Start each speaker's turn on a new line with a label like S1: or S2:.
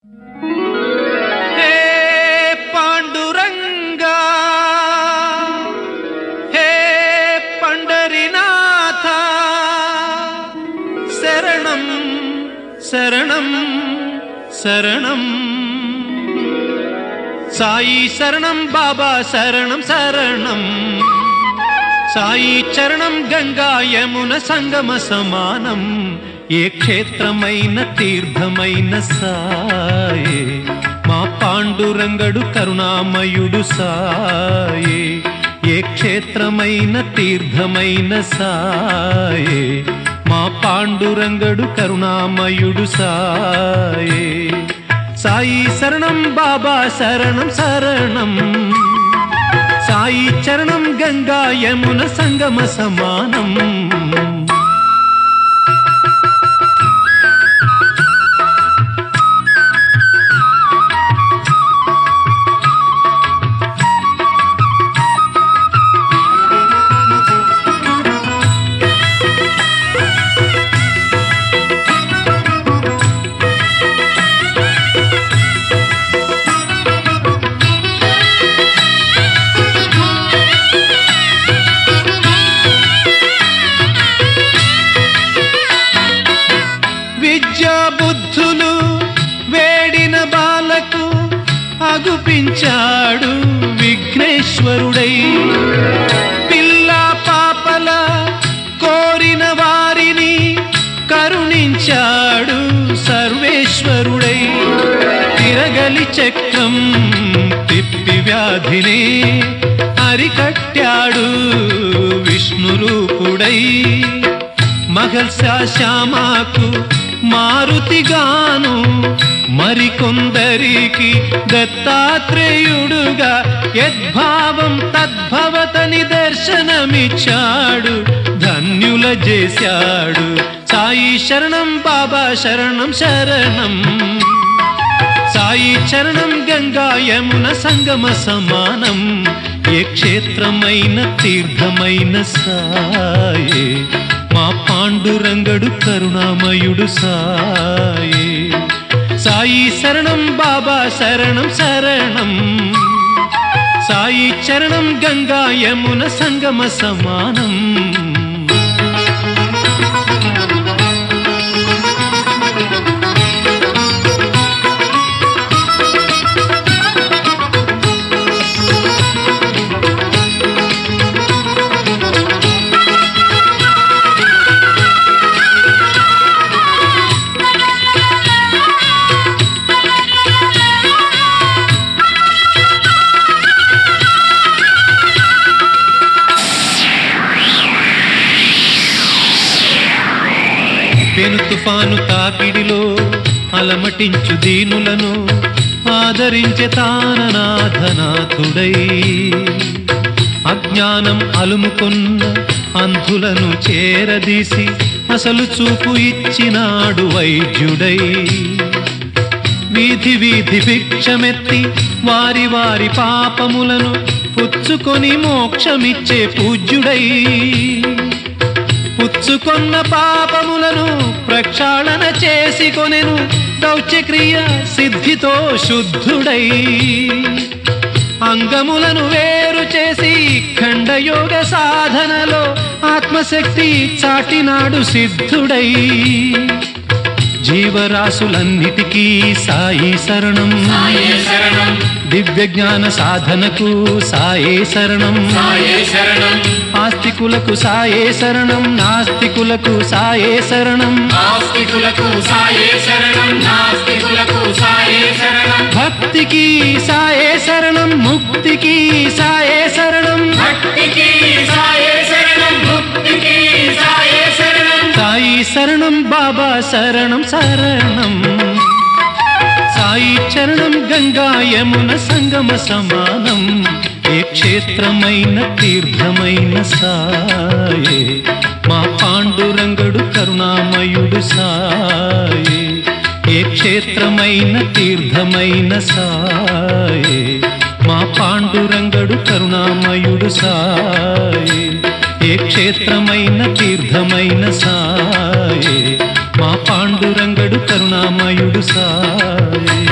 S1: हे पांडुरंगा, हे पंडरीनाथा, शरणं शरणं शरणं साई शरणं बाबा शरणं शरणं साई चरणं गंगा यमुना संगम समानं ఏ క్షేత్రమైన తీర్థమైన సాయే మా పాండురంగడు కరుణామయుడు సాయే ఏ క్షేత్రమైన తీర్థమైన సాయే మా పాండురంగడు కరుణామయుడు సాయే సాయి శరణం బాబా శరణం శరణం సాయి చరణం గంగా యమున సంగమ సమానం బుద్ధులు వేడిన బాలకు అగుపించాడు విఘ్నేశ్వరుడై పిల్ల పాపల కోరిన వారిని కరుణించాడు సర్వేశ్వరుడై తిరగలి చక్రం తిప్పి వ్యాధిని అరికట్టాడు విష్ణు రూపుడై మహర్షి శ్యామకు మారుతిగాను మరికొందరికి దత్తాత్రేయుడుగా యద్భావం తద్భవతని దర్శనమిచ్చాడు ధన్యుల చేశాడు సాయి శరణం బాబా శరణం శరణం సాయి చరణం గంగా యమున సంగమ సమానం ఏ క్షేత్రమైన తీర్థమైన సాయే మా పాండురంగడు కరుణామయుడు సాయే సాయి శరణం బాబా శరణం శరణం సాయి చరణం గంగా యమున సంగమ సమానం పెను తుఫాను తాకిడిలో అలమటించు దీనులను ఆదరించే తాననాథనాథుడై అజ్ఞానం అలుముకొన్న అంధులను చేరదీసి అసలు చూపు ఇచ్చినాడు వైద్యుడై వీధి వీధి భిక్షమెత్తి వారి వారి పాపములను పుచ్చుకొని మోక్షమిచ్చే పూజ్యుడై పుచ్చుకొన్న పాపములను ప్రక్షాళన చేసి కొనెను దౌత్యక్రియ సిద్ధితో శుద్ధుడై అంగములను వేరు చేసి ఖండయోగ సాధనలో ఆత్మశక్తి చాటినాడు సిద్ధుడై జీవరాశులన్నిటికీ సాయి శరణం దివ్య జ్ఞాన సాధనకు సాయే శరణం ఆస్తికులకు సాయే శరణం నాస్తికులకు సాయే శరణం భక్తికి సాయే శరణం ముక్తికి సాయే శరణం సాయి శరణం బాబా శరణం శరణం సాయి చరణం గంగా యమున సంగమ సమానం ఏ క్షేత్రమైన తీర్థమైన సాయే మా పాండురంగడు కరుణామయుడు సాయే ఏ క్షేత్రమైన తీర్థమైన సాయే మా పాండురంగడు కరుణామయుడు సాయే ఏ క్షేత్రమైన తీర్థమైన సాయే మా పాండురంగడు కరుణామయుడు సాయే